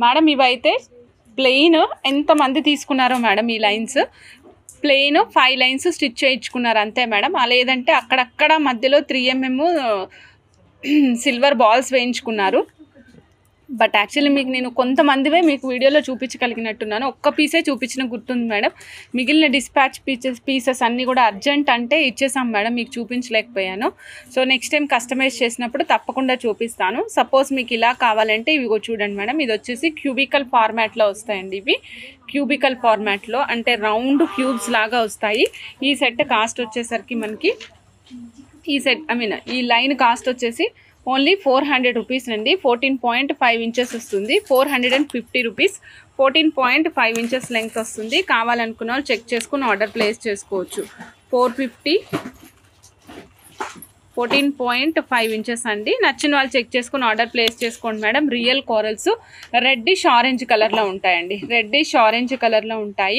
Madam ఇవైతే plain ఎంతమంది తీసుకున్నారో మేడం ఈ లైన్స్ ప్లెయిన్ 5 లైన్స్ స్టిచ్ చేయించుకున్నారు అంతే మేడం. లేదంటే అక్కడక్కడ మధ్యలో 3mm సిల్వర్ బాల్స్ వేయించుకున్నారు. బట్ యాక్చువల్లీ మీకు నేను కొంతమందివే మీకు వీడియోలో చూపించగలిగినట్టున్నాను. ఒక్క పీసే చూపించిన గుర్తుంది మేడం. మిగిలిన డిస్పాచ్ పీసెస్ అన్నీ కూడా అర్జెంట్ అంటే ఇచ్చేసాం మేడం, మీకు చూపించలేకపోయాను. సో నెక్స్ట్ టైం కస్టమైజ్ చేసినప్పుడు తప్పకుండా చూపిస్తాను. సపోజ్ మీకు ఇలా కావాలంటే ఇవి చూడండి మేడం. ఇది వచ్చేసి క్యూబికల్ ఫార్మాట్లో వస్తాయండి. ఇవి క్యూబికల్ ఫార్మాట్లో అంటే రౌండ్ క్యూబ్స్ లాగా వస్తాయి. ఈ సెట్ కాస్ట్ వచ్చేసరికి మనకి ఈ లైన్ కాస్ట్ వచ్చేసి ఓన్లీ 400 రూపీస్ అండి. 14.5 ఇంచెస్ వస్తుంది. 450 రూపీస్. 14.5 ఇంచెస్ లెంగ్త్ వస్తుంది. కావాలనుకున్న వాళ్ళు చెక్ చేసుకుని ఆర్డర్ ప్లేస్ చేసుకోవచ్చు. 450 14.5 ఇంచెస్ అండి. నచ్చిన వాళ్ళు చెక్ చేసుకుని ఆర్డర్ ప్లేస్ చేసుకోండి madam. Real corals reddish orange కలర్లో ఉంటాయండి. రెడ్డిష్ ఆరెంజ్ కలర్లో ఉంటాయి.